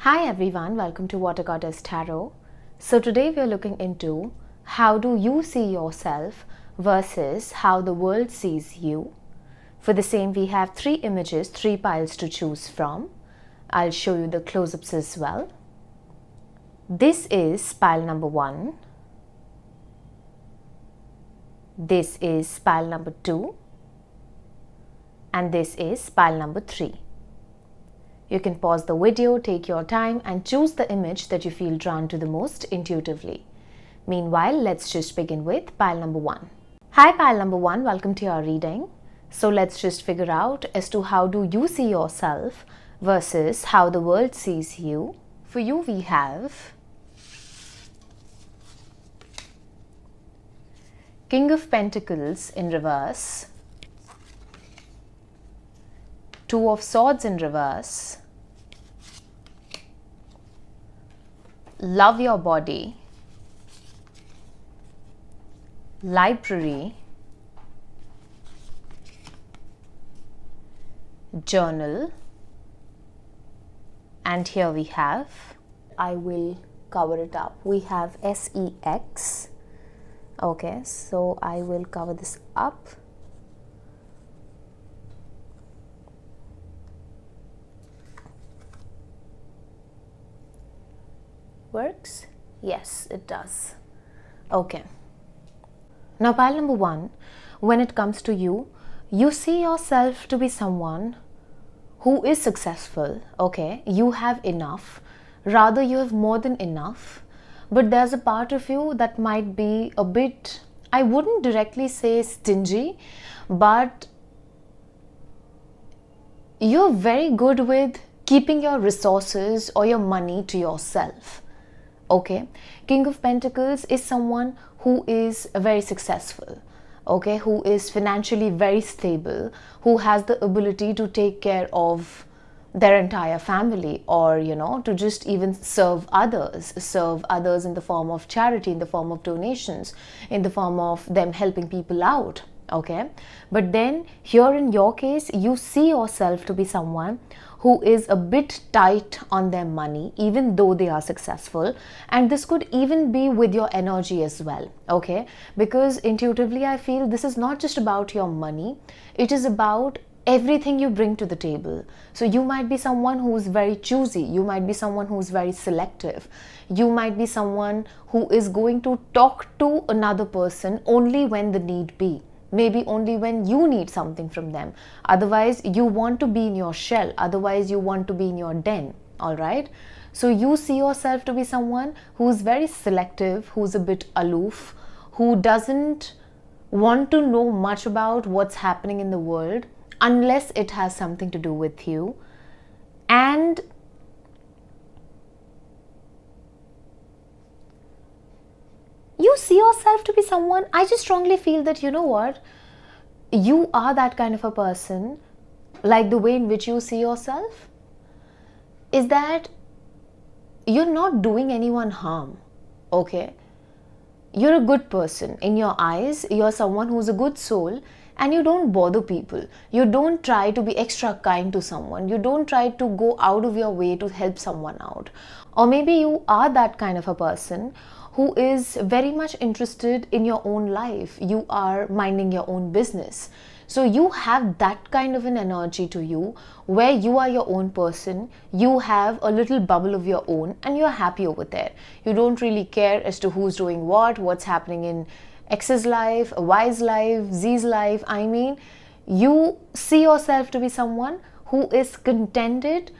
Hi everyone, welcome to Water Goddess Tarot. So today we are looking into how do you see yourself versus how the world sees you. For the same, we have 3 images, 3 piles to choose from. I'll show you the close-ups as well. This is pile number 1. This is pile number 2. And this is pile number 3. You can pause the video, take your time and choose the image that you feel drawn to the most intuitively. Meanwhile, let's just begin with pile number 1. Hi pile number 1, welcome to your reading. So let's just figure out as to how do you see yourself versus how the world sees you. For you we have King of Pentacles in reverse, 2 of Swords in reverse, Love Your Body, Library, Journal, and here we have, I will cover it up, we have SEX. Okay, so I will cover this up. Works? Yes, it does. Okay. Now pile number 1, when it comes to you, you see yourself to be someone who is successful. Okay, you have enough. Rather, you have more than enough. But there's a part of you that might be a bit, I wouldn't directly say stingy, but you're very good with keeping your resources or your money to yourself. Okay, King of Pentacles is someone who is very successful, okay, who is financially very stable, who has the ability to take care of their entire family, or to just even serve others in the form of charity, in the form of donations, in the form of them helping people out. Okay, but then here in your case, you see yourself to be someone who is a bit tight on their money, even though they are successful. And this could even be with your energy as well. Okay, because intuitively I feel this is not just about your money, it is about everything you bring to the table. So you might be someone who is very choosy, you might be someone who is very selective, you might be someone who is going to talk to another person only when the need be. Maybe only when you need something from them. Otherwise, you want to be in your shell. Otherwise, you want to be in your den. All right. So you see yourself to be someone who is very selective, who's a bit aloof, who doesn't want to know much about what's happening in the world unless it has something to do with you. And you see yourself to be someone, I just strongly feel that, you are that kind of a person, like the way in which you see yourself, is that you're not doing anyone harm, okay? You're a good person. In your eyes, you're someone who's a good soul, and you don't bother people. You don't try to be extra kind to someone. You don't try to go out of your way to help someone out. Or maybe you are that kind of a person who is very much interested in your own life. You are minding your own business. So you have that kind of an energy to you where you are your own person, you have a little bubble of your own and you're happy over there. You don't really care as to who's doing what, what's happening in X's life, Y's life, Z's life. I mean, you see yourself to be someone who is contented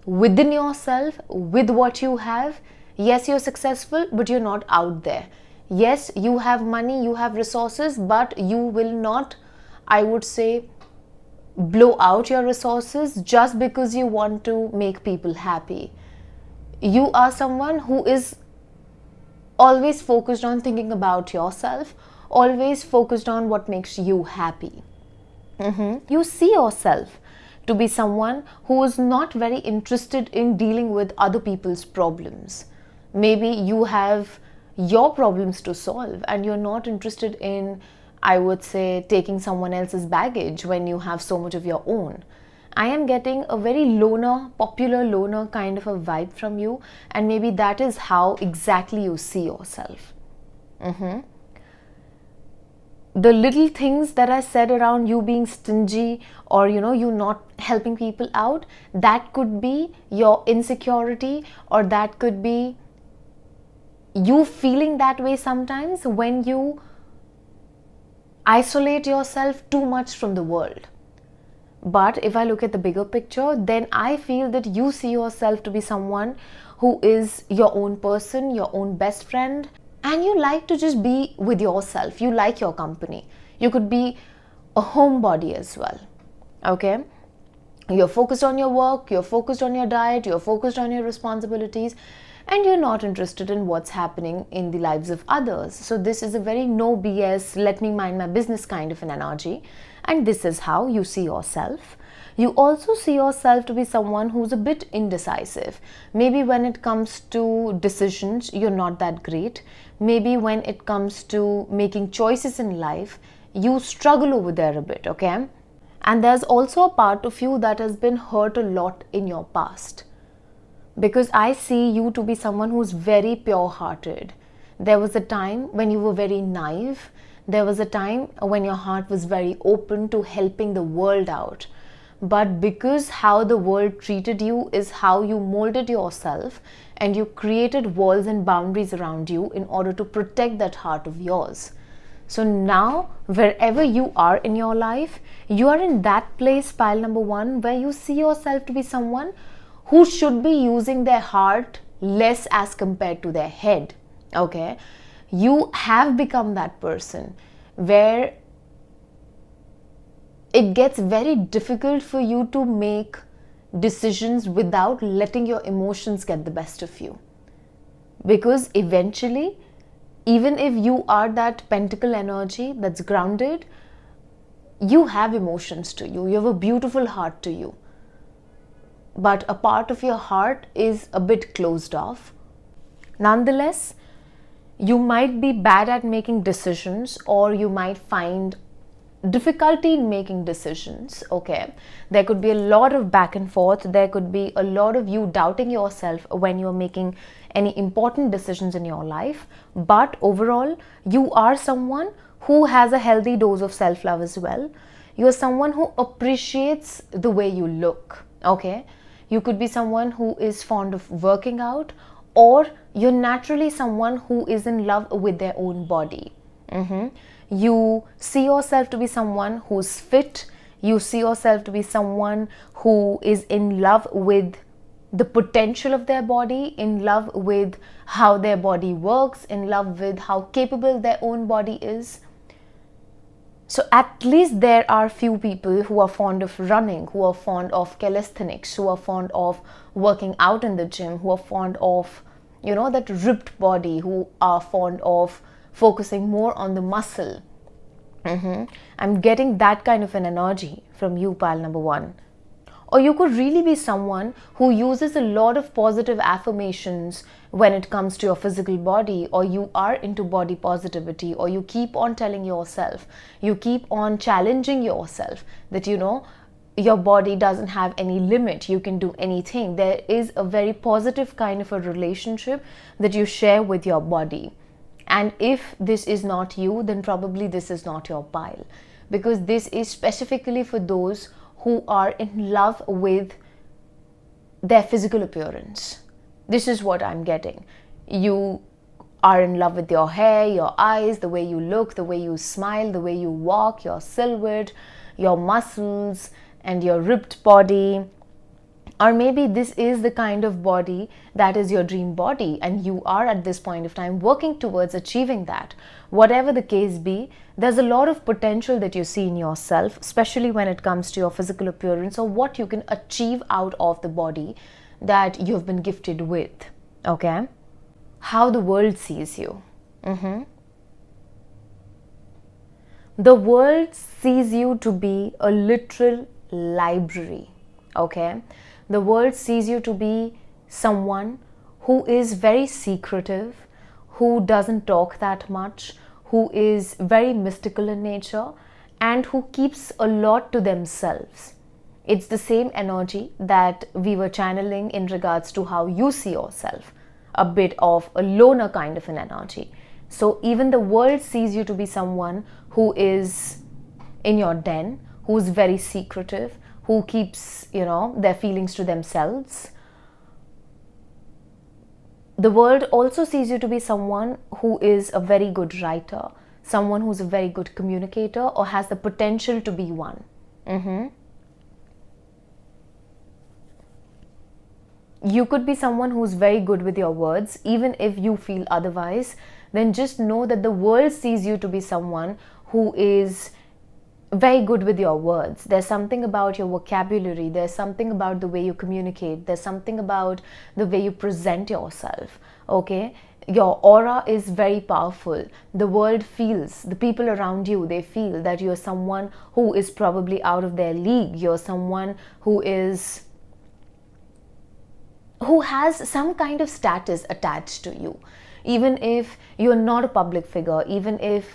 within yourself with what you have. Yes, you're successful, but you're not out there. Yes, you have money, you have resources, but you will not, I would say, blow out your resources just because you want to make people happy. You are someone who is always focused on thinking about yourself, always focused on what makes you happy. You see yourself to be someone who is not very interested in dealing with other people's problems. Maybe you have your problems to solve and you're not interested in, I would say, taking someone else's baggage when you have so much of your own. I am getting a very loner, popular loner kind of a vibe from you, and maybe that is how exactly you see yourself. The little things that I said around you being stingy, or you not helping people out, that could be your insecurity, or that could be you feeling that way sometimes when you isolate yourself too much from the world. But if I look at the bigger picture, then I feel that you see yourself to be someone who is your own person, your own best friend, and you like to just be with yourself. You like your company. You could be a homebody as well. Okay? You're focused on your work, you're focused on your diet, you're focused on your responsibilities, and you're not interested in what's happening in the lives of others. So this is a very no BS, let me mind my business kind of an energy. And this is how you see yourself. You also see yourself to be someone who's a bit indecisive. Maybe when it comes to decisions, you're not that great. Maybe when it comes to making choices in life, you struggle over there a bit, okay? And there's also a part of you that has been hurt a lot in your past. Because I see you to be someone who's very pure-hearted. There was a time when you were very naive. There was a time when your heart was very open to helping the world out. But because how the world treated you is how you molded yourself, and you created walls and boundaries around you in order to protect that heart of yours. So now, wherever you are in your life, you are in that place, pile number 1, where you see yourself to be someone who should be using their heart less as compared to their head. Okay? You have become that person where it gets very difficult for you to make decisions without letting your emotions get the best of you. Because eventually, even if you are that pentacle energy that's grounded, you have emotions to you. You have a beautiful heart to you. But a part of your heart is a bit closed off. Nonetheless, you might be bad at making decisions, or you might find difficulty in making decisions. Okay, there could be a lot of back and forth. There could be a lot of you doubting yourself when you're making any important decisions in your life. But overall, you are someone who has a healthy dose of self-love as well. You're someone who appreciates the way you look. Okay, you could be someone who is fond of working out, or you're naturally someone who is in love with their own body. You see yourself to be someone who's fit. You see yourself to be someone who is in love with the potential of their body, in love with how their body works, in love with how capable their own body is. So at least there are few people who are fond of running, who are fond of calisthenics, who are fond of working out in the gym, who are fond of, that ripped body, who are fond of focusing more on the muscle. I'm getting that kind of an energy from you, pile number 1. Or you could really be someone who uses a lot of positive affirmations when it comes to your physical body, or you are into body positivity, or you keep on telling yourself, you keep on challenging yourself that your body doesn't have any limit, you can do anything. There is a very positive kind of a relationship that you share with your body. And if this is not you, then probably this is not your pile, because this is specifically for those who are in love with their physical appearance. This is what I'm getting. You are in love with your hair, your eyes, the way you look, the way you smile, the way you walk, your silhouette, your muscles, and your ripped body. Or maybe this is the kind of body that is your dream body, and you are at this point of time working towards achieving that. Whatever the case be, there's a lot of potential that you see in yourself, especially when it comes to your physical appearance, or what you can achieve out of the body that you've been gifted with. Okay? How the world sees you. The world sees you to be a literal library. Okay? The world sees you to be someone who is very secretive, who doesn't talk that much, who is very mystical in nature, and who keeps a lot to themselves. It's the same energy that we were channeling in regards to how you see yourself, a bit of a loner kind of an energy. So even the world sees you to be someone who is in your den, who's very secretive, who keeps, their feelings to themselves. The world also sees you to be someone who is a very good writer, someone who's a very good communicator, or has the potential to be one. You could be someone who's very good with your words. Even if you feel otherwise, then just know that the world sees you to be someone who is very good with your words. There's something about your vocabulary, there's something about the way you communicate, there's something about the way you present yourself, okay? Your aura is very powerful. The world feels, the people around you, they feel that you're someone who is probably out of their league. You're someone who has some kind of status attached to you. Even if you're not a public figure, even if,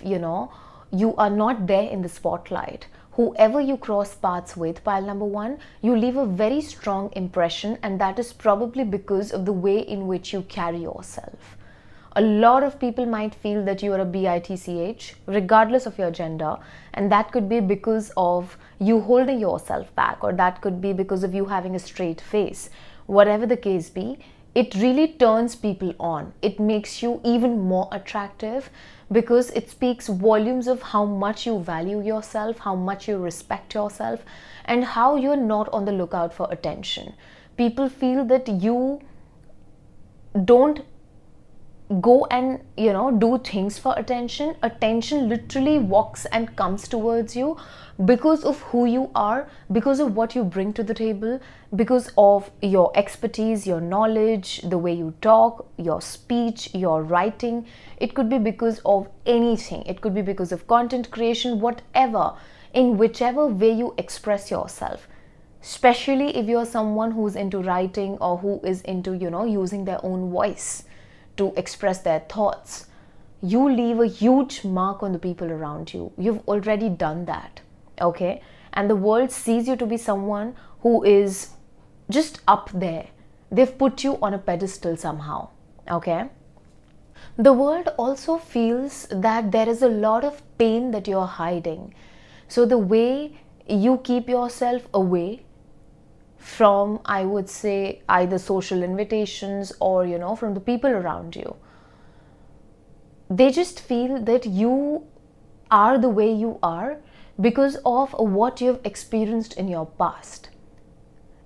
you are not there in the spotlight, whoever you cross paths with, pile number one, you leave a very strong impression, and that is probably because of the way in which you carry yourself. A lot of people might feel that you are a bitch, regardless of your gender, and that could be because of you holding yourself back, or that could be because of you having a straight face. Whatever the case be, it really turns people on. It makes you even more attractive because it speaks volumes of how much you value yourself, how much you respect yourself, and how you're not on the lookout for attention. People feel that you don't go and do things for attention. Attention literally walks and comes towards you because of who you are, because of what you bring to the table, because of your expertise, your knowledge, the way you talk, your speech, your writing. It could be because of anything. It could be because of content creation, whatever, in whichever way you express yourself. Especially if you're someone who's into writing or who is into using their own voice to express their thoughts, you leave a huge mark on the people around you. You've already done that, okay? And the world sees you to be someone who is just up there. They've put you on a pedestal somehow, okay? The world also feels that there is a lot of pain that you're hiding. So the way you keep yourself away from, I would say, either social invitations or from the people around you, they just feel that you are the way you are because of what you've experienced in your past.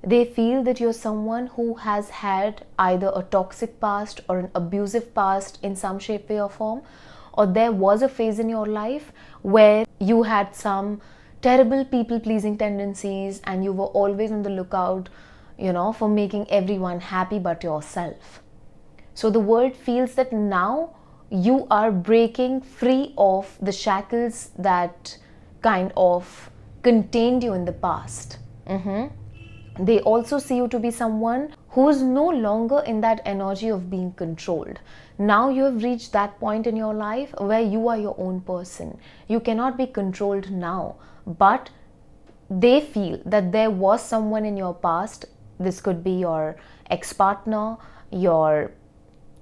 They feel that you're someone who has had either a toxic past or an abusive past in some shape, way or form, or there was a phase in your life where you had some terrible people-pleasing tendencies and you were always on the lookout, for making everyone happy but yourself. So the world feels that now you are breaking free of the shackles that kind of contained you in the past. They also see you to be someone who is no longer in that energy of being controlled. Now you have reached that point in your life where you are your own person. You cannot be controlled now, but they feel that there was someone in your past. This could be your ex-partner, your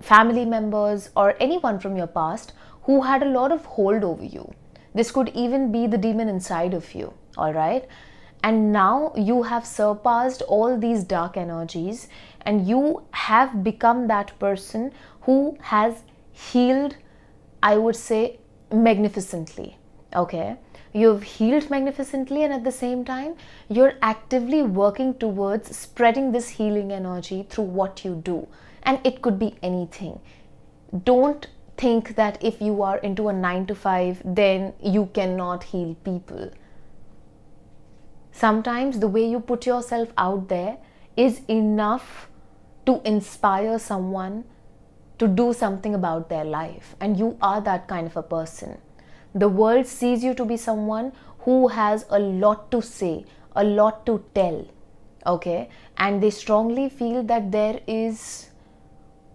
family members, or anyone from your past who had a lot of hold over you. This could even be the demon inside of you, all right? And now you have surpassed all these dark energies and you have become that person who has healed, I would say, magnificently, okay? You've healed magnificently, and at the same time, you're actively working towards spreading this healing energy through what you do. And it could be anything. Don't think that if you are into a 9-to-5, then you cannot heal people. Sometimes the way you put yourself out there is enough to inspire someone to do something about their life. And you are that kind of a person. The world sees you to be someone who has a lot to say, a lot to tell, okay? And they strongly feel that there is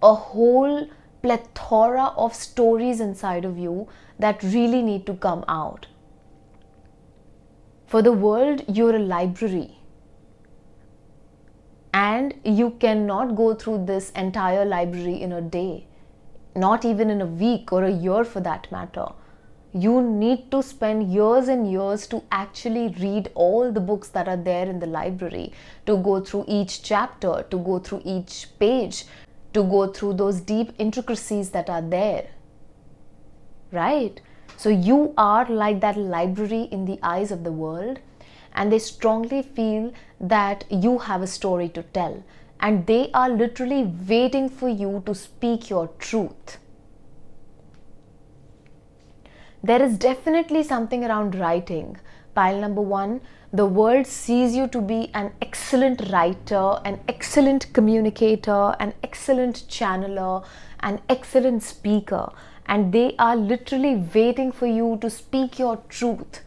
a whole plethora of stories inside of you that really need to come out. For the world, you're a library. And you cannot go through this entire library in a day, not even in a week or a year for that matter. You need to spend years and years to actually read all the books that are there in the library, to go through each chapter, to go through each page, to go through those deep intricacies that are there. Right? So you are like that library in the eyes of the world, and they strongly feel that you have a story to tell, and they are literally waiting for you to speak your truth. There is definitely something around writing. Pile number 1, the world sees you to be an excellent writer, an excellent communicator, an excellent channeler, an excellent speaker, and they are literally waiting for you to speak your truth,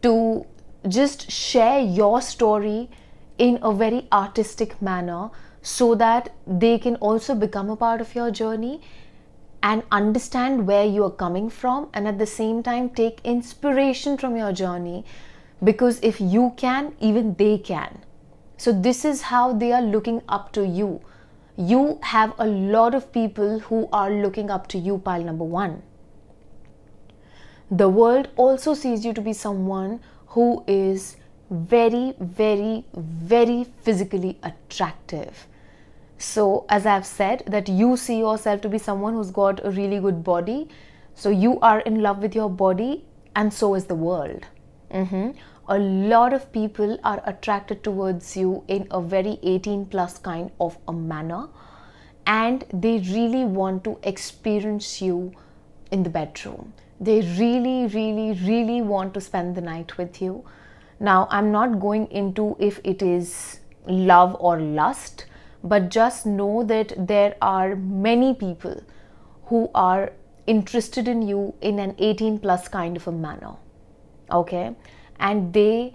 to just share your story in a very artistic manner, so that they can also become a part of your journey and understand where you are coming from, and at the same time take inspiration from your journey, because if you can, even they can. So this is how they are looking up to you. You have a lot of people who are looking up to you, pile number 1. The world also sees you to be someone who is very, very, very physically attractive. So as I've said, that you see yourself to be someone who's got a really good body. So you are in love with your body, and so is the world. A lot of people are attracted towards you in a very 18 plus kind of a manner, and they really want to experience you in the bedroom. They really, really, really want to spend the night with you. Now, I'm not going into if it is love or lust, but just know that there are many people who are interested in you in an 18 plus kind of a manner. Okay? And they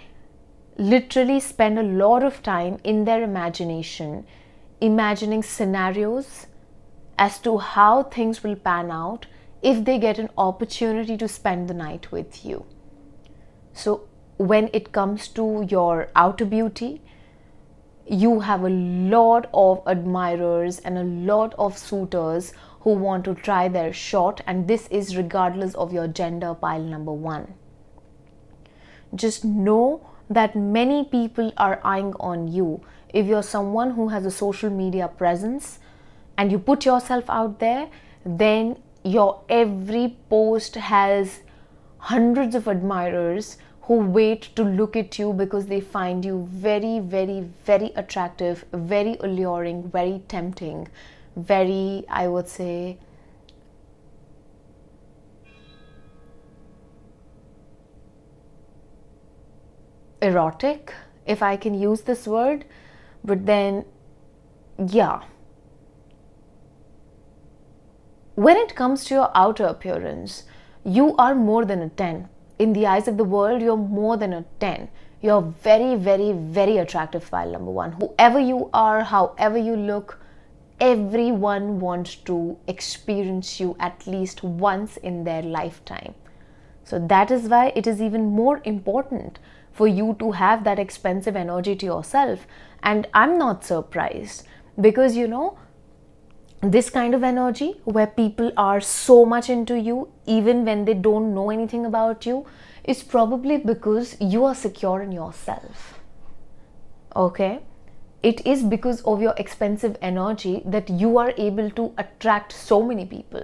literally spend a lot of time in their imagination, imagining scenarios as to how things will pan out if they get an opportunity to spend the night with you. So when it comes to your outer beauty, you have a lot of admirers and a lot of suitors who want to try their shot, and this is regardless of your gender, pile number 1. Just know that many people are eyeing on you. If you're someone who has a social media presence and you put yourself out there, then your every post has hundreds of admirers who wait to look at you because they find you very, very, very attractive, very alluring, very tempting, very, I would say, erotic, if I can use this word. But then, yeah, when it comes to your outer appearance, you are more than a 10. In the eyes of the world, you're more than a 10. You're very, very, very attractive, pile number 1. Whoever you are, however you look, everyone wants to experience you at least once in their lifetime. So that is why it is even more important for you to have that expensive energy to yourself. And I'm not surprised, because this kind of energy where people are so much into you even when they don't know anything about you is probably because you are secure in yourself. Okay? It is because of your expensive energy that you are able to attract so many people.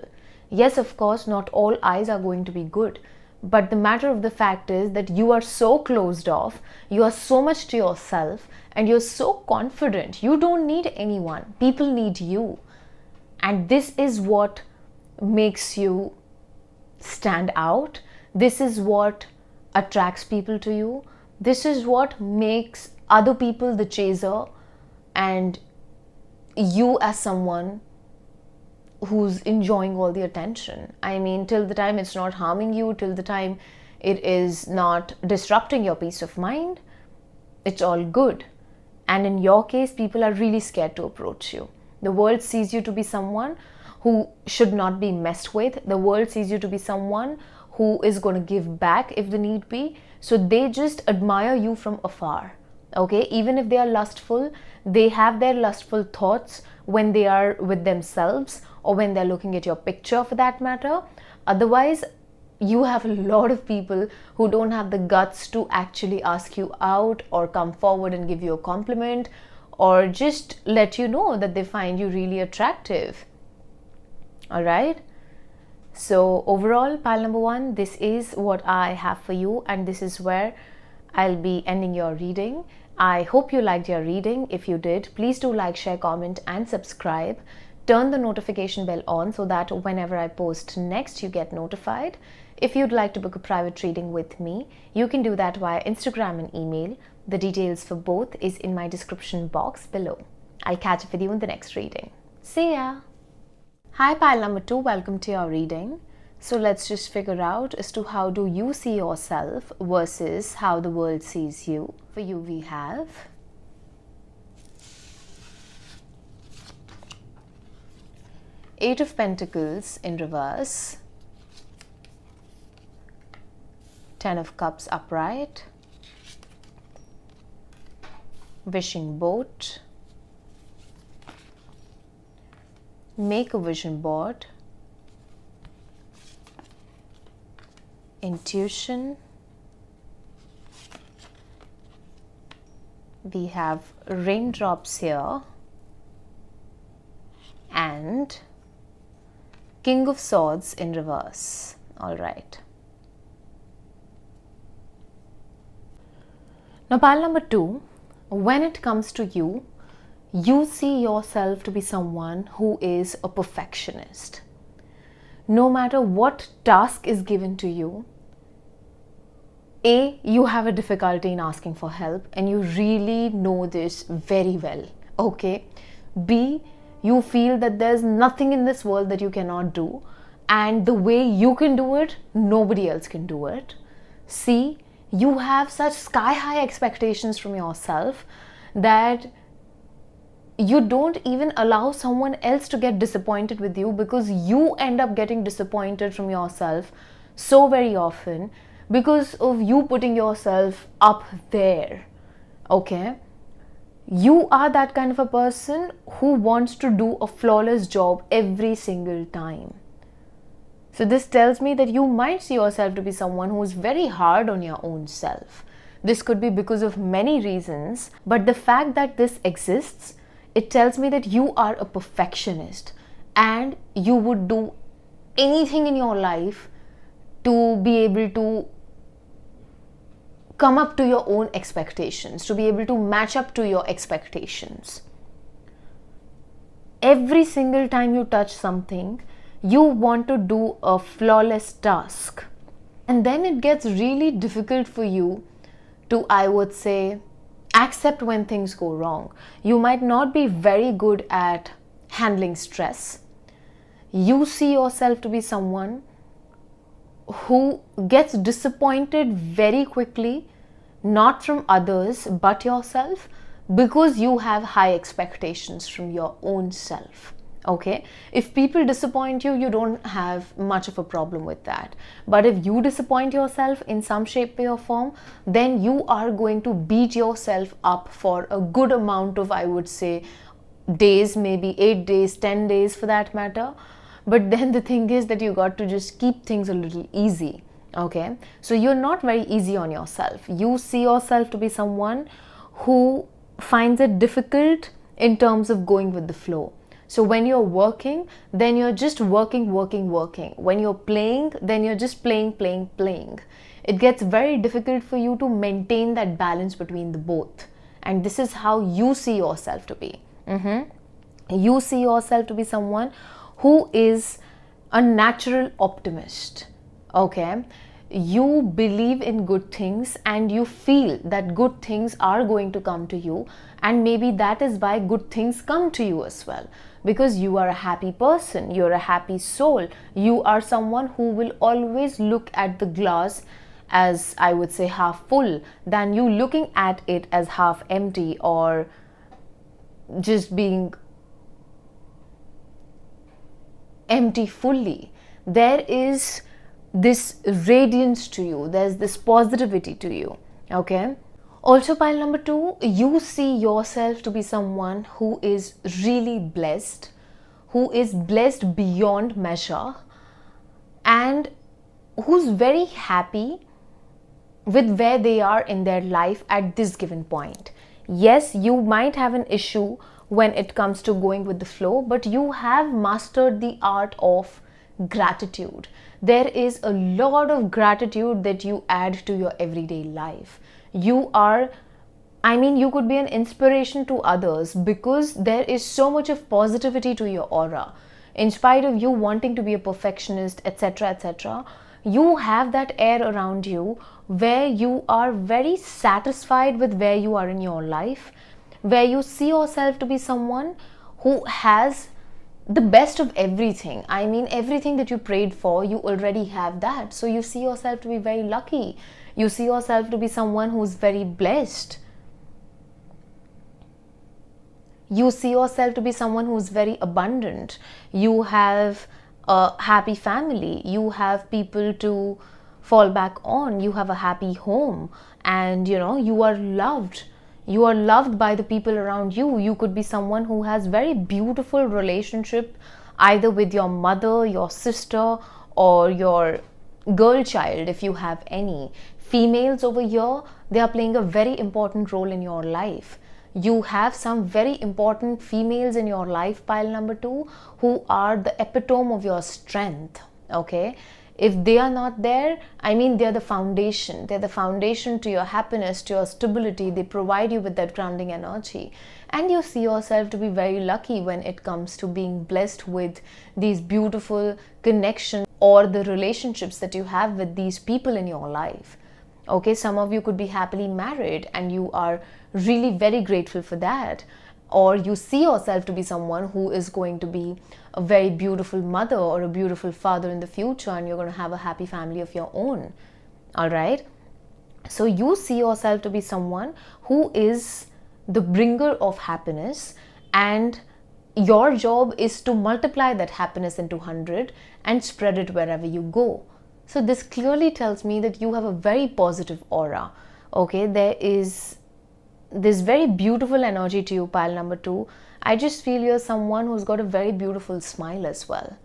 Yes, of course, not all eyes are going to be good, but the matter of the fact is that you are so closed off, you are so much to yourself, and you're so confident. You don't need anyone. People need you. And this is what makes you stand out. This is what attracts people to you. This is what makes other people the chaser, and you as someone who's enjoying all the attention. I mean, till the time it's not harming you, till the time it is not disrupting your peace of mind, it's all good. And in your case, people are really scared to approach you. The world sees you to be someone who should not be messed with. The world sees you to be someone who is going to give back if the need be. So they just admire you from afar. Okay, even if they are lustful, they have their lustful thoughts when they are with themselves or when they're looking at your picture for that matter. Otherwise, you have a lot of people who don't have the guts to actually ask you out or come forward and give you a compliment or just let you know that they find you really attractive. All right. So overall, pile number 1, this is what I have for you, and this is where I'll be ending your reading. I hope you liked your reading. If you did, please do like, share, comment and subscribe. Turn the notification bell on so that whenever I post next, you get notified. If you'd like to book a private reading with me, you can do that via Instagram and email. The details for both is in my description box below. I'll catch up with you in the next reading. See ya! Hi pile number 2, welcome to your reading. So let's just figure out as to how do you see yourself versus how the world sees you. For you we have Eight of Pentacles in reverse, Ten of Cups upright, Wishing boat, Make a vision board, Intuition, we have raindrops here, and King of Swords in reverse. All right. Now pile number 2, when it comes to you, you see yourself to be someone who is a perfectionist. No matter what task is given to you, A, you have a difficulty in asking for help and you really know this very well, okay? B, you feel that there's nothing in this world that you cannot do, and the way you can do it, nobody else can do it. C, you have such sky-high expectations from yourself that you don't even allow someone else to get disappointed with you, because you end up getting disappointed from yourself so very often because of you putting yourself up there, okay? You are that kind of a person who wants to do a flawless job every single time. So this tells me that you might see yourself to be someone who is very hard on your own self. This could be because of many reasons, but the fact that this exists, it tells me that you are a perfectionist and you would do anything in your life to be able to come up to your own expectations, to be able to match up to your expectations. Every single time you touch something, you want to do a flawless task. And then it gets really difficult for you to, I would say, accept when things go wrong. You might not be very good at handling stress. You see yourself to be someone who gets disappointed very quickly, not from others but yourself, because you have high expectations from your own self. Okay, if people disappoint you, you don't have much of a problem with that. But if you disappoint yourself in some shape, way or form, then you are going to beat yourself up for a good amount of, I would say, days, maybe 8 days, 10 days for that matter. But then the thing is that you got to just keep things a little easy. Okay, so you're not very easy on yourself. You see yourself to be someone who finds it difficult in terms of going with the flow. So when you're working, then you're just working. When you're playing, then you're just playing. It gets very difficult for you to maintain that balance between the both. And this is how you see yourself to be. You see yourself to be someone who is a natural optimist. Okay, you believe in good things and you feel that good things are going to come to you, and maybe that is why good things come to you as well, because you are a happy person, you're a happy soul, you are someone who will always look at the glass as, I would say, half full than you looking at it as half empty or just being empty fully. There is this radiance to you, there's this positivity to you. Okay, Also, pile number 2, you see yourself to be someone who is really blessed, who is blessed beyond measure, and who's very happy with where they are in their life at this given point. Yes, you might have an issue when it comes to going with the flow, but you have mastered the art of gratitude. There is a lot of gratitude that you add to your everyday life. You are, you could be an inspiration to others because there is so much of positivity to your aura. In spite of you wanting to be a perfectionist, etc., etc., you have that air around you where you are very satisfied with where you are in your life, where you see yourself to be someone who has the best of everything. Everything that you prayed for, you already have that. So you see yourself to be very lucky. You see yourself to be someone who's very blessed. You see yourself to be someone who's very abundant. You have a happy family. You have people to fall back on. You have a happy home. And you are loved. You are loved by the people around you. You could be someone who has very beautiful relationship either with your mother, your sister, or your girl child if you have any. Females over here, they are playing a very important role in your life. You have some very important females in your life, pile number 2, who are the epitome of your strength. Okay, if they are not there, they're the foundation. They're the foundation to your happiness, to your stability. They provide you with that grounding energy. And you see yourself to be very lucky when it comes to being blessed with these beautiful connections or the relationships that you have with these people in your life. Okay, some of you could be happily married and you are really very grateful for that. Or you see yourself to be someone who is going to be a very beautiful mother or a beautiful father in the future, and you're going to have a happy family of your own. All right. So you see yourself to be someone who is the bringer of happiness, and your job is to multiply that happiness into 100 and spread it wherever you go. So this clearly tells me that you have a very positive aura. Okay, there is this very beautiful energy to you, pile number 2. I just feel you're someone who's got a very beautiful smile as well.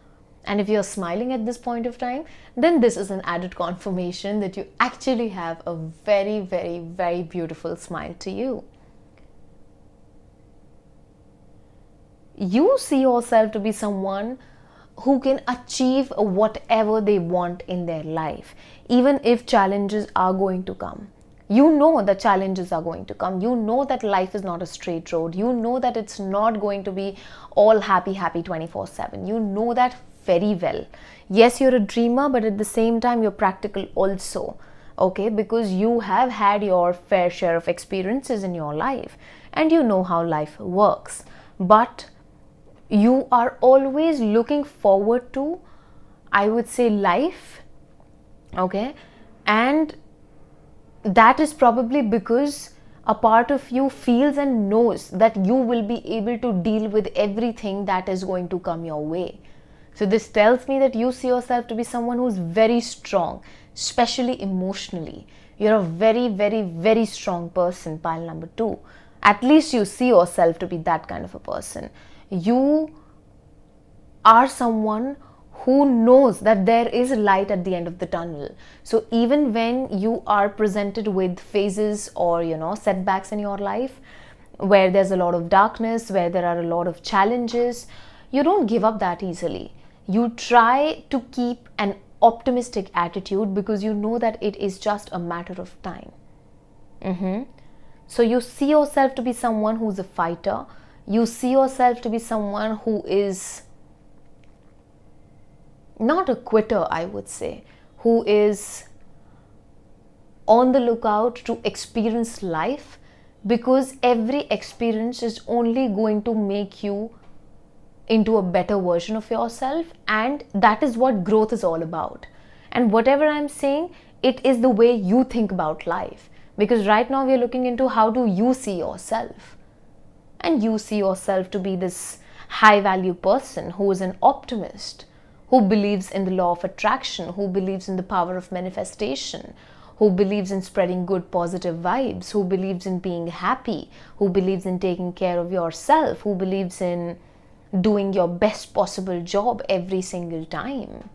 And if you're smiling at this point of time, then this is an added confirmation that you actually have a very, very, very beautiful smile to you. You see yourself to be someone who can achieve whatever they want in their life, even if challenges are going to come. You know that challenges are going to come. You know that life is not a straight road. You know that it's not going to be all happy 24/7. You know that very well. Yes, you're a dreamer, but at the same time, you're practical also. Okay, because you have had your fair share of experiences in your life and you know how life works. But you are always looking forward to, I would say, life. Okay, and that is probably because a part of you feels and knows that you will be able to deal with everything that is going to come your way. So this tells me that you see yourself to be someone who's very strong, especially emotionally. You're a very, very, very strong person, pile number 2. At least you see yourself to be that kind of a person. You are someone who knows that there is light at the end of the tunnel. So even when you are presented with phases or setbacks in your life where there's a lot of darkness, where there are a lot of challenges, you don't give up that easily. You try to keep an optimistic attitude because you know that it is just a matter of time. So you see yourself to be someone who's a fighter. You see yourself to be someone who is not a quitter, I would say, who is on the lookout to experience life, because every experience is only going to make you into a better version of yourself, and that is what growth is all about. And whatever I'm saying, it is the way you think about life, because right now we are looking into how do you see yourself, and you see yourself to be this high value person who is an optimist, who believes in the law of attraction, who believes in the power of manifestation, who believes in spreading good positive vibes, who believes in being happy, who believes in taking care of yourself, who believes in doing your best possible job every single time.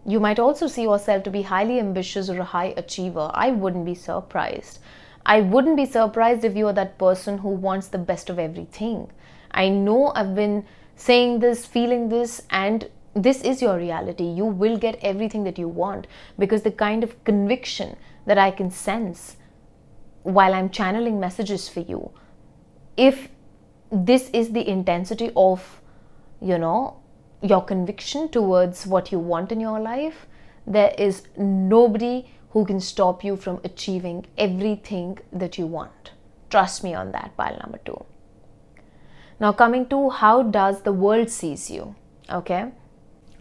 You might also see yourself to be highly ambitious or a high achiever. I wouldn't be surprised. I wouldn't be surprised if you are that person who wants the best of everything. I know I've been saying this, feeling this, and this is your reality. You will get everything that you want, because the kind of conviction that I can sense while I'm channeling messages for you, if this is the intensity of, your conviction towards what you want in your life, there is nobody who can stop you from achieving everything that you want. Trust me on that, pile number 2. Now coming to how does the world sees you, okay?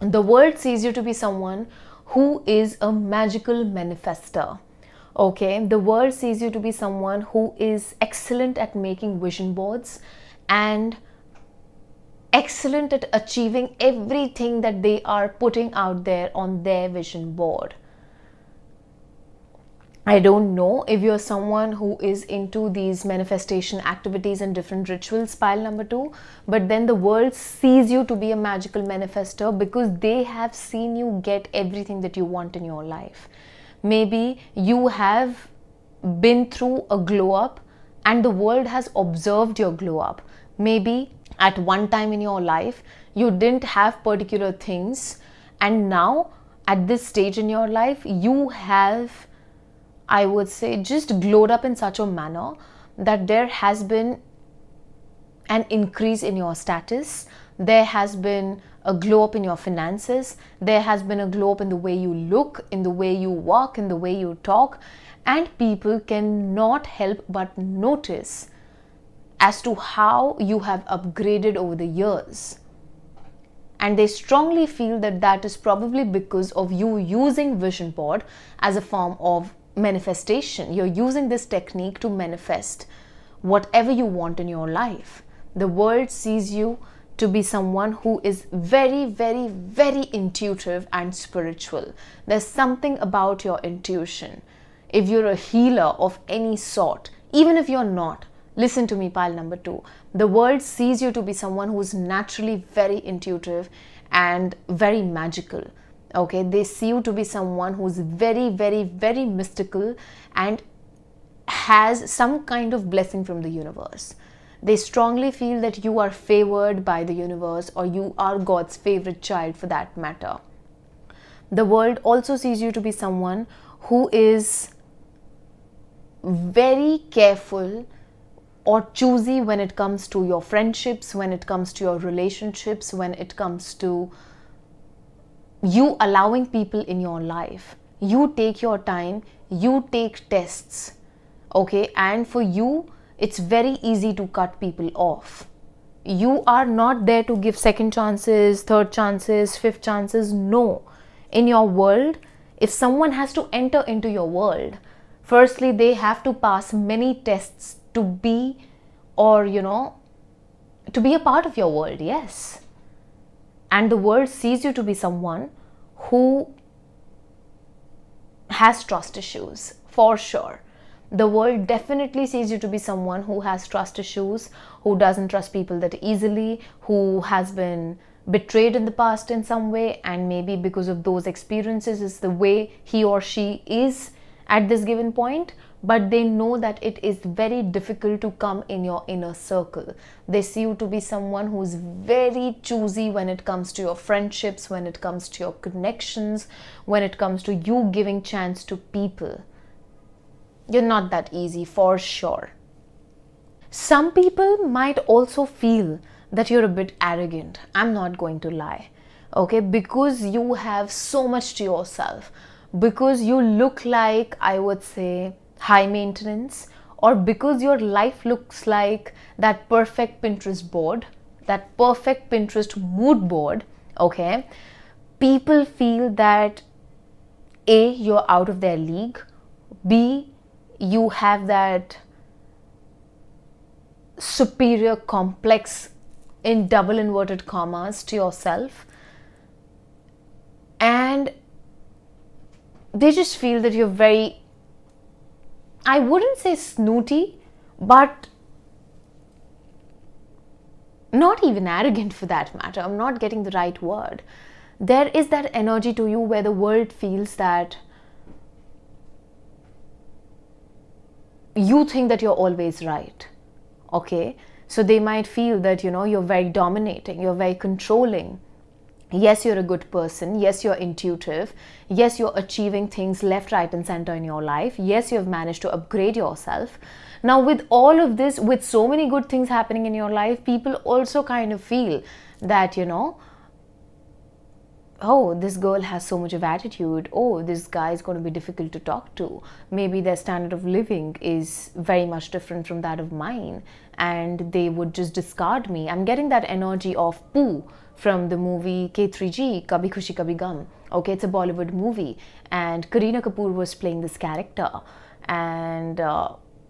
The world sees you to be someone who is a magical manifester, okay? The world sees you to be someone who is excellent at making vision boards and excellent at achieving everything that they are putting out there on their vision board. I don't know if you're someone who is into these manifestation activities and different rituals, pile number 2, but then the world sees you to be a magical manifester because they have seen you get everything that you want in your life. Maybe you have been through a glow up and the world has observed your glow up. Maybe at one time in your life, you didn't have particular things, and now at this stage in your life, you have, I would say, just glowed up in such a manner that there has been an increase in your status, there has been a glow up in your finances, there has been a glow up in the way you look, in the way you walk, in the way you talk, and people cannot help but notice as to how you have upgraded over the years. And they strongly feel that that is probably because of you using vision board as a form of manifestation. You're using this technique to manifest whatever you want in your life. The world sees you to be someone who is very, very, very intuitive and spiritual. There's something about your intuition. If you're a healer of any sort, even if you're not, listen to me, pile number 2. The world sees you to be someone who's naturally very intuitive and very magical. Okay, they see you to be someone who's very, very, very mystical and has some kind of blessing from the universe. They strongly feel that you are favored by the universe, or you are God's favorite child for that matter. The world also sees you to be someone who is very careful or choosy when it comes to your friendships, when it comes to your relationships, when it comes to you allowing people in your life. You take your time, you take tests, okay? And for you, it's very easy to cut people off. You are not there to give second chances, third chances, fifth chances. No. In your world, if someone has to enter into your world, firstly, they have to pass many tests to be, or to be a part of your world, yes. And the world sees you to be someone who has trust issues, for sure. The world definitely sees you to be someone who has trust issues, who doesn't trust people that easily, who has been betrayed in the past in some way, and maybe because of those experiences is the way he or she is at this given point. But they know that it is very difficult to come in your inner circle. They see you to be someone who is very choosy when it comes to your friendships, when it comes to your connections, when it comes to you giving chance to people. You're not that easy, for sure. Some people might also feel that you're a bit arrogant. I'm not going to lie, okay? Because you have so much to yourself, because you look like, I would say, high maintenance, or because your life looks like that perfect Pinterest board, that perfect Pinterest mood board, okay? People feel that A, you're out of their league, B, you have that superior complex in double inverted commas to yourself, and they just feel that you're very, I wouldn't say snooty, but not even arrogant for that matter. I'm not getting the right word. There is that energy to you where the world feels that you think that you're always right. Okay? So they might feel that, you're very dominating, you're very controlling. Yes, you're a good person. Yes, you're intuitive. Yes, you're achieving things left, right, and center in your life. Yes, you've managed to upgrade yourself. Now, with all of this, with so many good things happening in your life, people also kind of feel that, oh, this girl has so much of attitude. Oh, this guy is going to be difficult to talk to. Maybe their standard of living is very much different from that of mine, and they would just discard me. I'm getting that energy of Pooh from the movie K3G, Kabhi Khushi Kabhi Gum. Okay, it's a Bollywood movie, and Kareena Kapoor was playing this character, and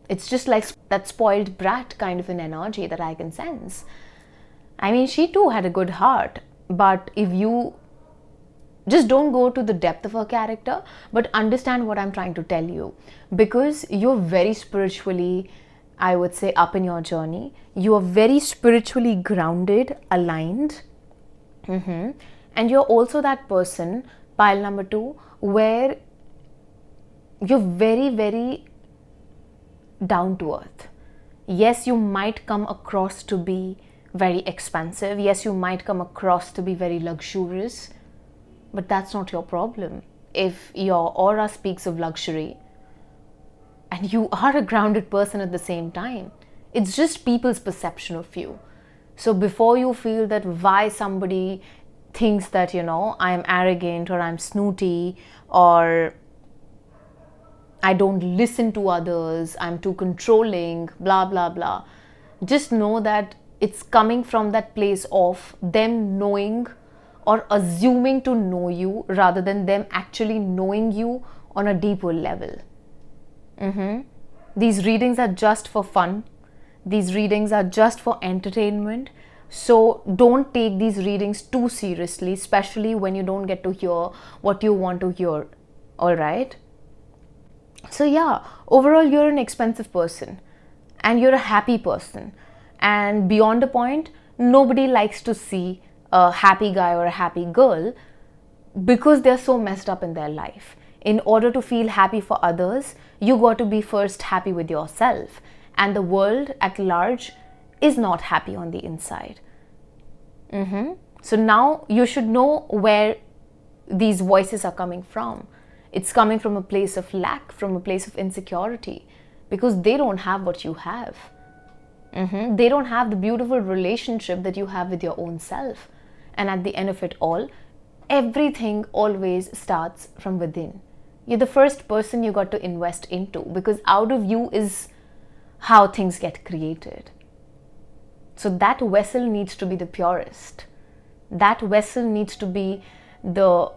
it's just like that spoiled brat kind of an energy that I can sense. I mean, she too had a good heart, but if you just don't go to the depth of her character, but understand what I'm trying to tell you, because you're very spiritually, I would say, up in your journey. You are very spiritually grounded, aligned. And you're also that person, pile number 2, where you're very, very down to earth. Yes, you might come across to be very expensive. Yes, you might come across to be very luxurious, but that's not your problem. If your aura speaks of luxury and you are a grounded person at the same time, it's just people's perception of you. So before you feel that why somebody thinks that, I'm arrogant or I'm snooty or I don't listen to others, I'm too controlling, blah, blah, blah. Just know that it's coming from that place of them knowing or assuming to know you rather than them actually knowing you on a deeper level. These readings are just for fun. These readings are just for entertainment. So don't take these readings too seriously, especially when you don't get to hear what you want to hear. Alright? So yeah, overall you're an expensive person and you're a happy person. And beyond a point, nobody likes to see a happy guy or a happy girl because they're so messed up in their life. In order to feel happy for others, you got to be first happy with yourself. And the world at large is not happy on the inside. So now you should know where these voices are coming from. It's coming from a place of lack, from a place of insecurity, because they don't have what you have. They don't have the beautiful relationship that you have with your own self. And at the end of it all, everything always starts from within. You're the first person you got to invest into, because out of you is how things get created. So that vessel needs to be the purest. That vessel needs to be the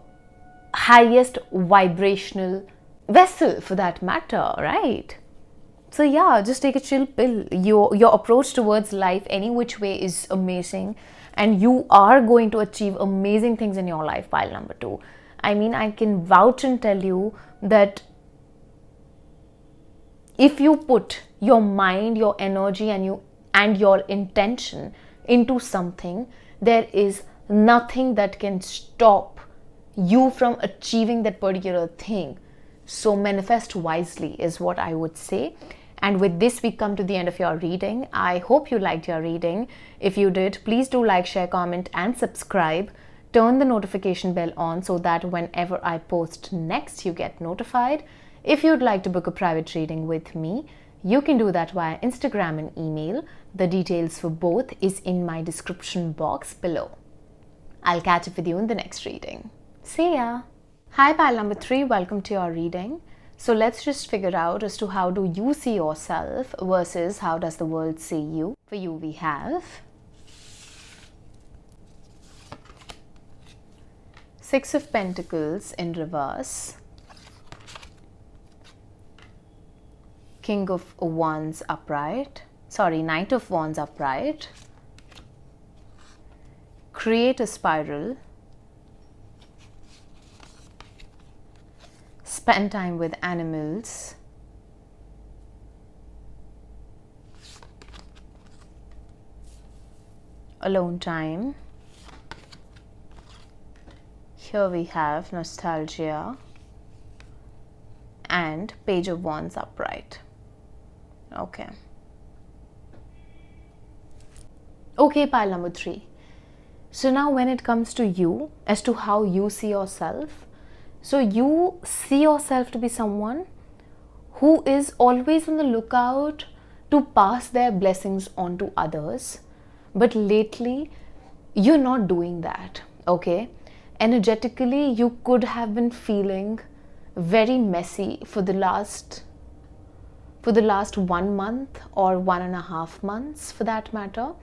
highest vibrational vessel for that matter, right? So yeah, just take a chill pill. Your approach towards life, any which way, is amazing. And you are going to achieve amazing things in your life, pile number 2. I mean, I can vouch and tell you that if you put your mind, your energy, and your intention into something, there is nothing that can stop you from achieving that particular thing. So manifest wisely is what I would say. And with this, we come to the end of your reading. I hope you liked your reading. If you did, please do like, share, comment, and subscribe. Turn the notification bell on so that whenever I post next, you get notified. If you'd like to book a private reading with me, you can do that via Instagram and email. The details for both is in my description box below. I'll catch up with you in the next reading. See ya! Hi pile number 3, welcome to your reading. So let's just figure out as to how do you see yourself versus how does the world see you. For you we have Six of Pentacles in reverse, King of Wands upright, Knight of Wands upright, create a spiral, spend time with animals, alone time. Here we have nostalgia and Page of Wands upright. Okay. Okay, pile number 3. So now when it comes to you, as to how you see yourself, so you see yourself to be someone who is always on the lookout to pass their blessings on to others. But lately, you're not doing that, okay? Energetically, you could have been feeling very messy for the last 1 month or 1.5 months for that matter.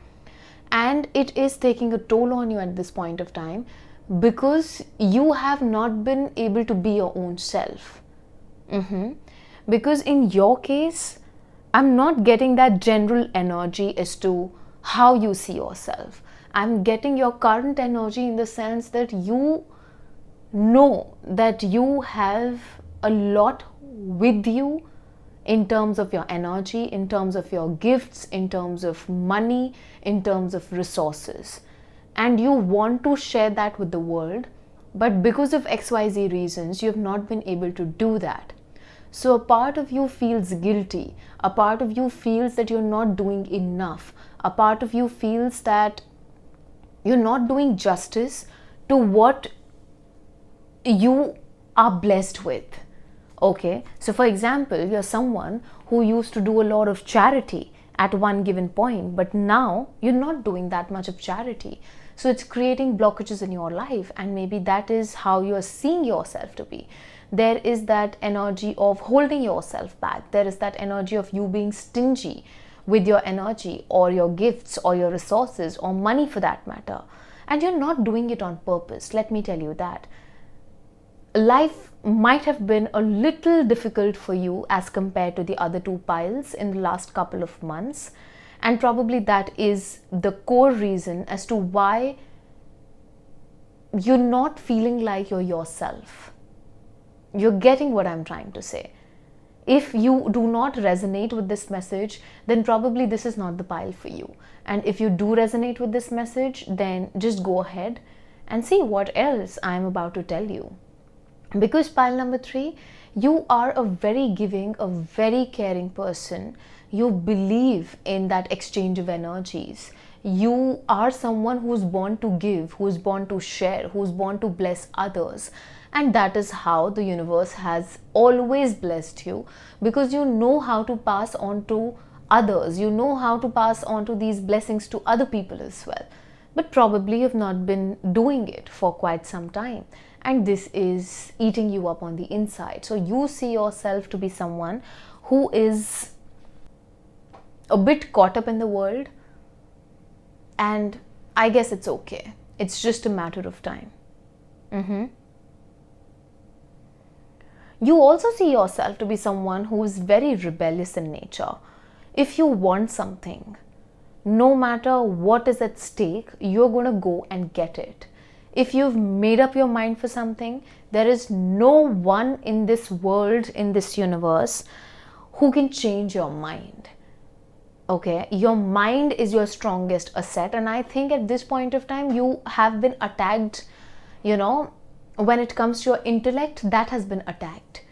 And it is taking a toll on you at this point of time because you have not been able to be your own self. Because in your case, I'm not getting that general energy as to how you see yourself. I'm getting your current energy in the sense that you know that you have a lot with you in terms of your energy, in terms of your gifts, in terms of money, in terms of resources. And you want to share that with the world, but because of XYZ reasons, you have not been able to do that. So a part of you feels guilty, a part of you feels that you're not doing enough, a part of you feels that you're not doing justice to what you are blessed with. Okay, so for example, you're someone who used to do a lot of charity at one given point, but now you're not doing that much of charity. So it's creating blockages in your life, and maybe that is how you're seeing yourself to be. There is that energy of holding yourself back. There is that energy of you being stingy with your energy or your gifts or your resources or money for that matter. And you're not doing it on purpose. Let me tell you that. Life might have been a little difficult for you as compared to the other 2 piles in the last couple of months, and probably that is the core reason as to why you're not feeling like you're yourself. You're getting what I'm trying to say. If you do not resonate with this message, then probably this is not the pile for you. And if you do resonate with this message, then just go ahead and see what else I'm about to tell you. Because pile number 3, you are a very giving, a very caring person. You believe in that exchange of energies. You are someone who's born to give, who's born to share, who's born to bless others. And that is how the universe has always blessed you, because you know how to pass on to others. You know how to pass on to these blessings to other people as well. But probably you've not been doing it for quite some time. And this is eating you up on the inside. So you see yourself to be someone who is a bit caught up in the world. And I guess it's okay. It's just a matter of time. You also see yourself to be someone who is very rebellious in nature. If you want something, no matter what is at stake, you're going to go and get it. If you've made up your mind for something, there is no one in this world, in this universe, who can change your mind. Okay, your mind is your strongest asset, and I think at this point of time you have been attacked. When it comes to your intellect, that has been attacked.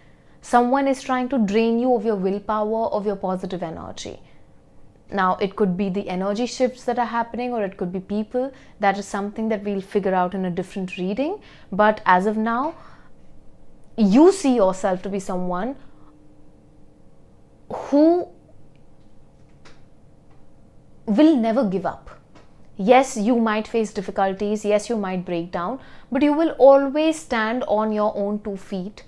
Someone is trying to drain you of your willpower, of your positive energy. Now, it could be the energy shifts that are happening, or it could be people. That is something that we'll figure out in a different reading. But as of now, you see yourself to be someone who will never give up. Yes, you might face difficulties. Yes, you might break down, but you will always stand on your own 2 feet.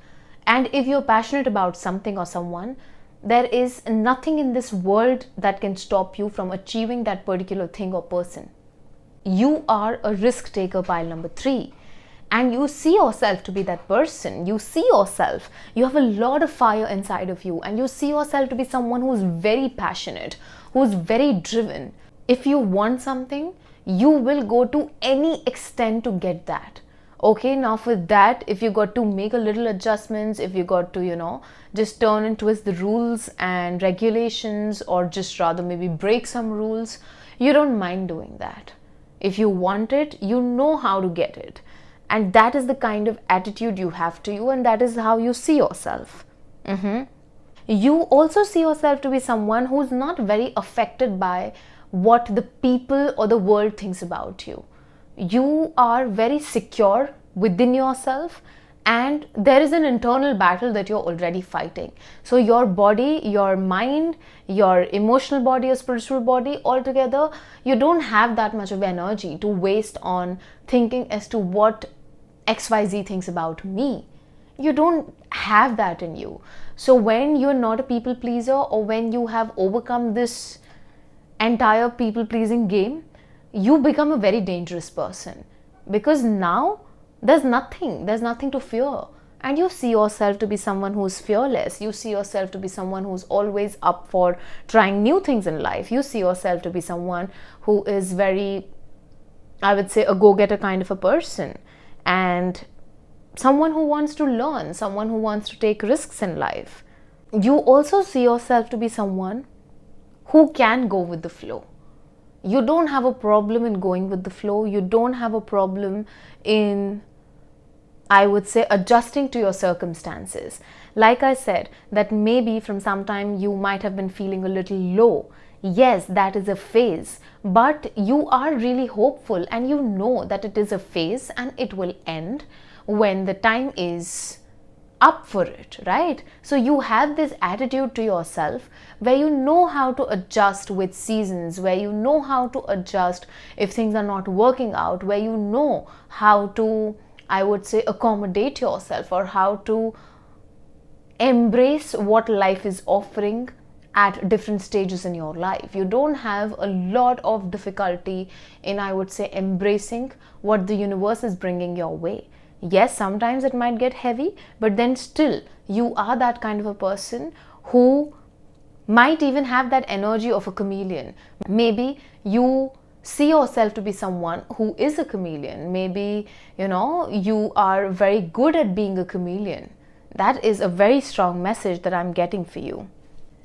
And if you're passionate about something or someone, there is nothing in this world that can stop you from achieving that particular thing or person. You are a risk taker, pile number 3. And you see yourself to be that person. You see yourself. You have a lot of fire inside of you. And you see yourself to be someone who's very passionate, who's very driven. If you want something, you will go to any extent to get that. Okay, now for that, if you got to make a little adjustments, if you got to, just turn and twist the rules and regulations, or just rather maybe break some rules, you don't mind doing that. If you want it, you know how to get it. And that is the kind of attitude you have to you, and that is how you see yourself. You also see yourself to be someone who's not very affected by what the people or the world thinks about you. You are very secure within yourself, and there is an internal battle that you're already fighting. So your body, your mind, your emotional body, your spiritual body, altogether, you don't have that much of energy to waste on thinking as to what XYZ thinks about me. You don't have that in you. So when you're not a people pleaser, or when you have overcome this entire people pleasing game, you become a very dangerous person, because now there's nothing to fear, and you see yourself to be someone who's fearless. You see yourself to be someone who's always up for trying new things in life. You see yourself to be someone who is very, I would say, a go-getter kind of a person, and someone who wants to learn, someone who wants to take risks in life. You also see yourself to be someone who can go with the flow. You don't have a problem in going with the flow. You don't have a problem in, I would say, adjusting to your circumstances. Like I said, that maybe from some time you might have been feeling a little low. Yes, that is a phase, but you are really hopeful, and you know that it is a phase and it will end when the time is up for it, right? So you have this attitude to yourself where you know how to adjust with seasons, where you know how to adjust if things are not working out, where you know how to, I would say, accommodate yourself, or how to embrace what life is offering at different stages in your life. You don't have a lot of difficulty in, I would say, embracing what the universe is bringing your way. Yes, sometimes it might get heavy, but then still you are that kind of a person who might even have that energy of a chameleon. Maybe you see yourself to be someone who is a chameleon. Maybe, you are very good at being a chameleon. That is a very strong message that I'm getting for you.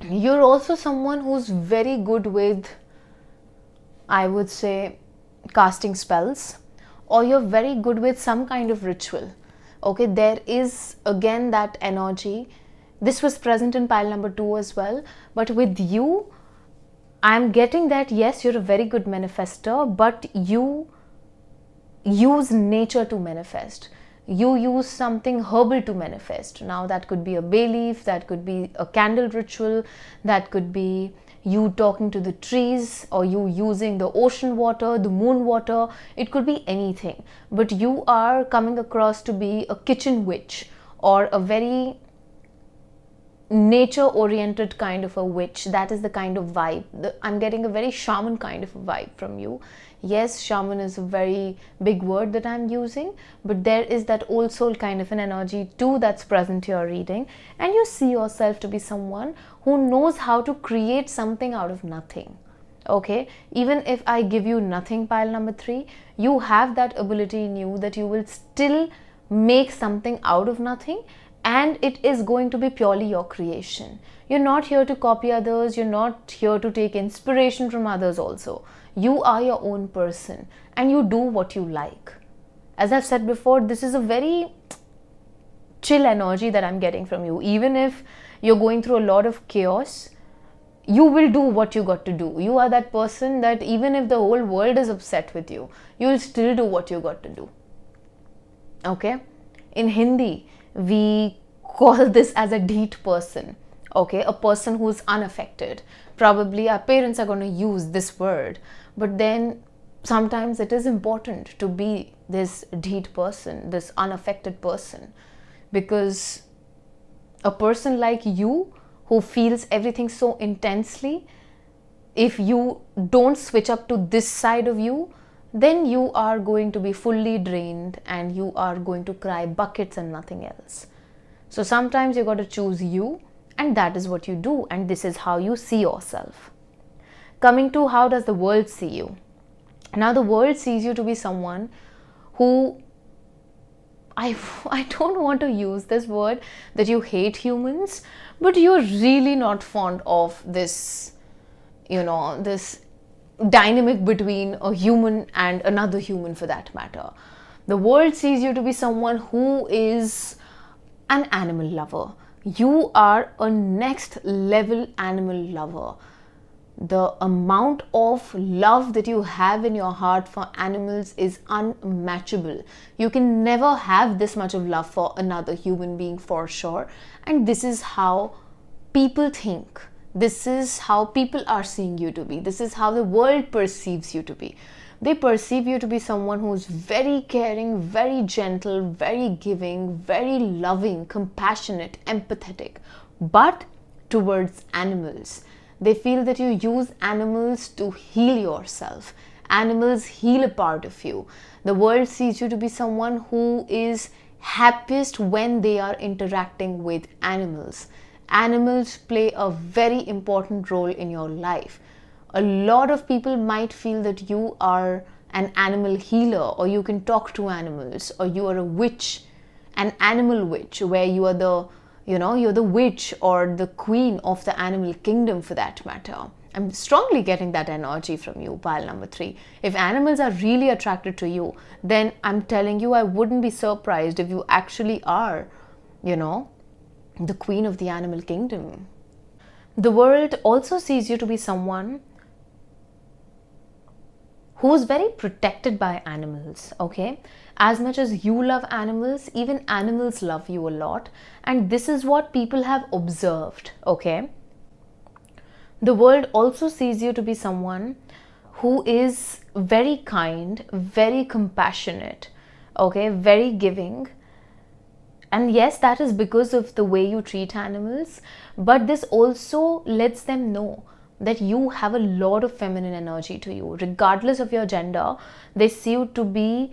You're also someone who's very good with, I would say, casting spells, or you're very good with some kind of ritual. Okay, there is again that energy. This was present in pile number 2 as well, but with you, I'm getting that yes, you're a very good manifester, but you use nature to manifest. You use something herbal to manifest. Now that could be a bay leaf, that could be a candle ritual, that could be you talking to the trees, or you using the ocean water, the moon water. It could be anything, but you are coming across to be a kitchen witch, or a very nature oriented kind of a witch. That is the kind of vibe. I'm getting a very shaman kind of a vibe from you. Yes, shaman is a very big word that I'm using, but there is that old soul kind of an energy too that's present to your reading, and you see yourself to be someone who knows how to create something out of nothing. Okay, even if I give you nothing, pile number 3, you have that ability in you that you will still make something out of nothing, and it is going to be purely your creation. You're not here to copy others. You're not here to take inspiration from others also. You are your own person, and you do what you like. As I've said before, this is a very chill energy that I'm getting from you. Even if you're going through a lot of chaos, you will do what you got to do. You are that person that even if the whole world is upset with you, you'll still do what you got to do. Okay? In Hindi, we call this as a 𝙏𝙤 person. Okay, a person who's unaffected. Probably our parents are going to use this word, but then sometimes it is important to be this 𝙏𝙤 person, this unaffected person, because a person like you who feels everything so intensely, if you don't switch up to this side of you, then you are going to be fully drained, and you are going to cry buckets and nothing else. So sometimes you got to choose you, and that is what you do, and this is how you see yourself. Coming to how does the world see you? Now the world sees you to be someone who I don't want to use this word that you hate humans, but you're really not fond of this, this dynamic between a human and another human for that matter. The world sees you to be someone who is an animal lover. You are a next level animal lover. The amount of love that you have in your heart for animals is unmatchable. You can never have this much of love for another human being for sure. And this is how people think. This is how people are seeing you to be. This is how the world perceives you to be. They perceive you to be someone who's very caring, very gentle, very giving, very loving, compassionate, empathetic, but towards animals. They feel that you use animals to heal yourself. Animals heal a part of you. The world sees you to be someone who is happiest when they are interacting with animals. Animals play a very important role in your life. A lot of people might feel that you are an animal healer, or you can talk to animals, or you are a witch, an animal witch, where you are you're the witch or the queen of the animal kingdom for that matter. I'm strongly getting that energy from you, pile number 3. If animals are really attracted to you, then I'm telling you, I wouldn't be surprised if you actually are, the queen of the animal kingdom. The world also sees you to be someone who's very protected by animals, okay? As much as you love animals, even animals love you a lot. And this is what people have observed, okay? The world also sees you to be someone who is very kind, very compassionate, okay? Very giving. And yes, that is because of the way you treat animals. But this also lets them know that you have a lot of feminine energy to you. Regardless of your gender, they see you to be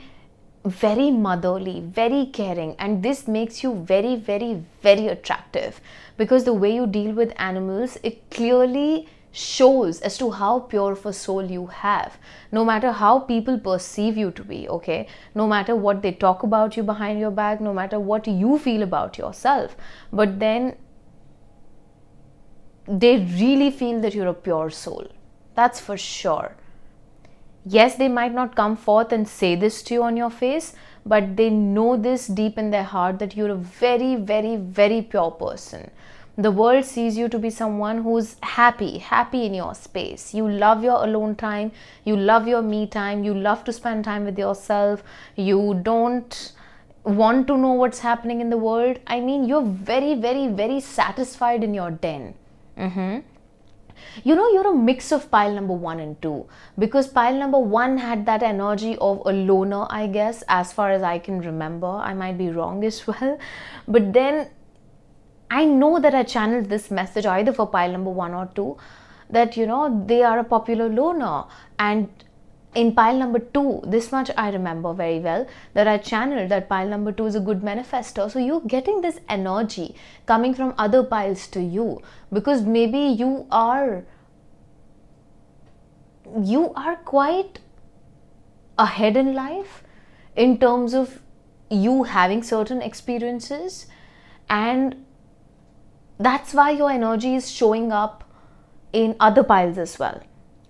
very motherly, very caring, and this makes you very, very, very attractive, because the way you deal with animals, it clearly shows as to how pure of a soul you have. No matter how people perceive you to be, okay, no matter what they talk about you behind your back, no matter what you feel about yourself, but then they really feel that you're a pure soul. That's for sure. Yes, they might not come forth and say this to you on your face, but they know this deep in their heart that you're a very, very, very pure person. The world sees you to be someone who's happy in your space. You love your alone time, you love your me time, you love to spend time with yourself, you don't want to know what's happening in the world. I mean, you're very, very, very satisfied in your den. You're a mix of pile number 1 and 2, because pile number 1 had that energy of a loner, I guess, as far as I can remember. I might be wrong as well, but then I know that I channeled this message either for pile number 1 or 2, that they are a popular loner. And in pile number 2, this much I remember very well, that I channeled that pile number 2 is a good manifestor. So you're getting this energy coming from other piles to you, because maybe you are quite ahead in life in terms of you having certain experiences, and that's why your energy is showing up in other piles as well.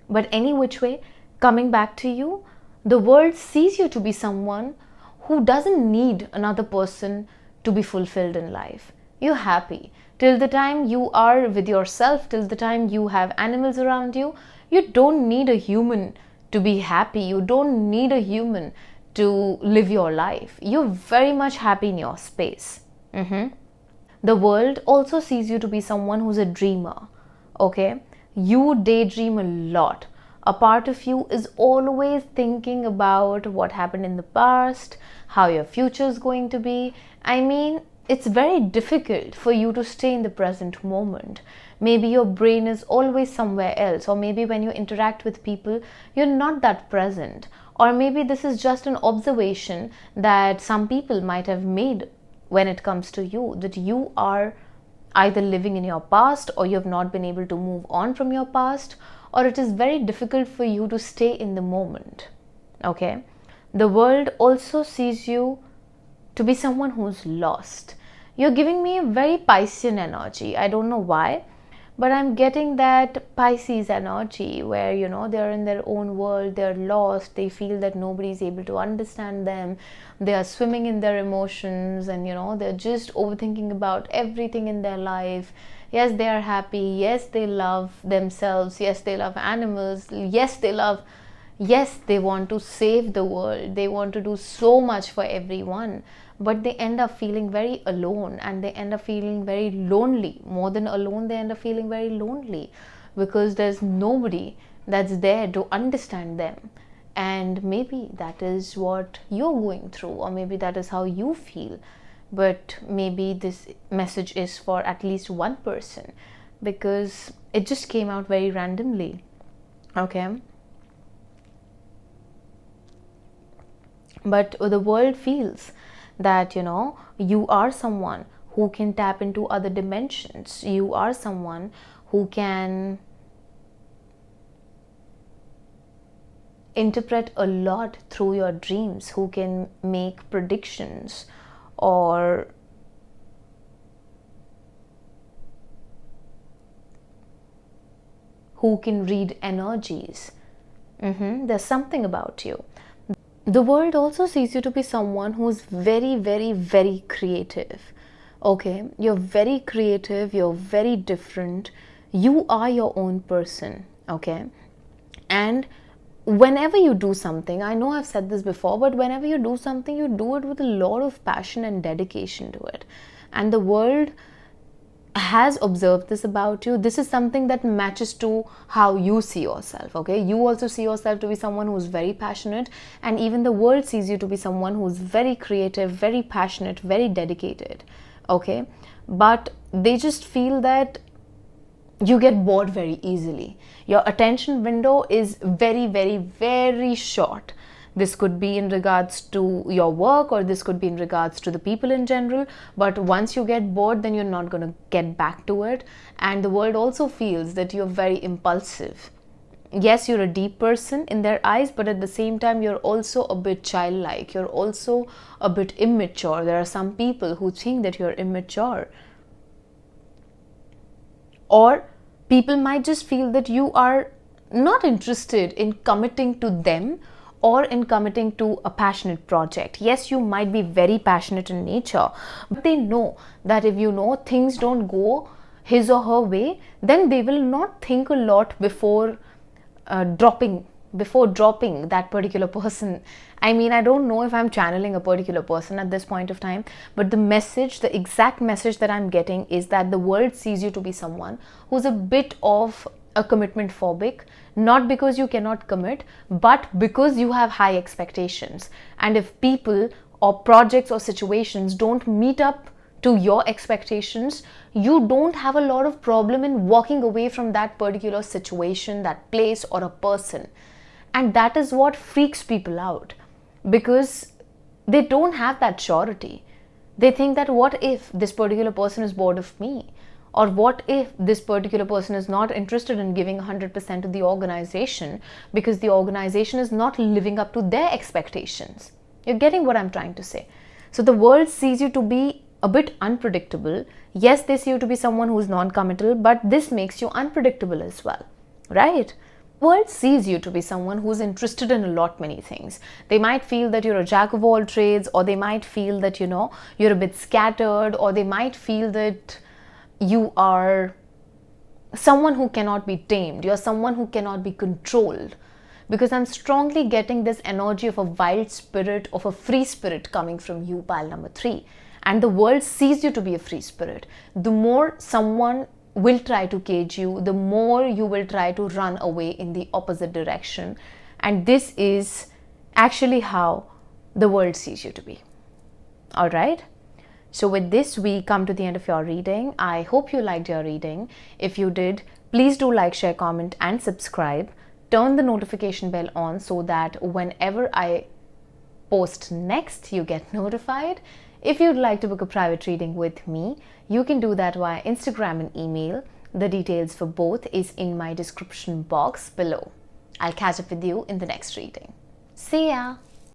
But any which way, coming back to you, the world sees you to be someone who doesn't need another person to be fulfilled in life. You're happy. Till the time you are with yourself, till the time you have animals around you, you don't need a human to be happy. You don't need a human to live your life. You're very much happy in your space. The world also sees you to be someone who's a dreamer, okay? You daydream a lot. A part of you is always thinking about what happened in the past, how your future is going to be. I mean, it's very difficult for you to stay in the present moment. Maybe your brain is always somewhere else, or maybe when you interact with people, you're not that present. Or maybe this is just an observation that some people might have made when it comes to you, that you are either living in your past, or you have not been able to move on from your past, or it is very difficult for you to stay in the moment, okay? The world also sees you to be someone who's lost. You're giving me a very Piscean energy. I don't know why, but I'm getting that Pisces energy where, you know, they're in their own world, they're lost, they feel that nobody's able to understand them, they are swimming in their emotions, and, you know, they're just overthinking about everything in their life. Yes, they are happy. Yes, they love themselves. Yes, they love animals. Yes, they want to save the world. They want to do so much for everyone. But they end up feeling very alone, and they end up feeling very lonely. More than alone, they end up feeling very lonely because there's nobody that's there to understand them. And maybe that is what you're going through, or maybe that is how you feel. But maybe this message is for at least one person, because it just came out very randomly. Okay? But the world feels that, you know, you are someone who can tap into other dimensions. You are someone who can interpret a lot through your dreams, who can make predictions, or who can read energies. There's something about you. The world also sees you to be someone who's very, very, very creative. Okay, you're very creative, you're very different, you are your own person. Okay, and whenever you do something, I know I've said this before, but whenever you do something, you do it with a lot of passion and dedication to it. And the world has observed this about you. This is something that matches to how you see yourself. Okay, you also see yourself to be someone who's very passionate, and even the world sees you to be someone who's very creative, very passionate, very dedicated. Okay, but they just feel that you get bored very easily. Your attention window is very, very, very short. This could be in regards to your work, or this could be in regards to the people in general. But once you get bored, then you're not going to get back to it. And the world also feels that you're very impulsive. Yes, you're a deep person in their eyes, but at the same time, you're also a bit childlike. You're also a bit immature. There are some people who think that you're immature. Or people might just feel that you are not interested in committing to them, or in committing to a passionate project. Yes, you might be very passionate in nature, but they know that if, you know, things don't go his or her way, then they will not think a lot before dropping that particular person. I mean, I don't know if I'm channeling a particular person at this point of time, but the exact message that I'm getting is that the world sees you to be someone who's a bit of a commitment phobic, not because you cannot commit, but because you have high expectations. And if people or projects or situations don't meet up to your expectations, you don't have a lot of problem in walking away from that particular situation, that place, or a person. And that is what freaks people out, because they don't have that surety. They think that what if this particular person is bored of me? Or what if this particular person is not interested in giving 100% to the organization because the organization is not living up to their expectations? You're getting what I'm trying to say. So the world sees you to be a bit unpredictable. Yes, they see you to be someone who's non-committal, but this makes you unpredictable as well, right? The world sees you to be someone who's interested in a lot many things. They might feel that you're a jack of all trades, or they might feel that, you know, you're a bit scattered, or they might feel that you are someone who cannot be tamed. You're someone who cannot be controlled. Because I'm strongly getting this energy of a wild spirit, of a free spirit coming from you, pile number 3. And the world sees you to be a free spirit. The more someone will try to cage you, the more you will try to run away in the opposite direction. And this is actually how the world sees you to be. All right? So with this, we come to the end of your reading. I hope you liked your reading. If you did, please do like, share, comment, and subscribe. Turn the notification bell on so that whenever I post next, you get notified. If you'd like to book a private reading with me, you can do that via Instagram and email. The details for both is in my description box below. I'll catch up with you in the next reading. See ya!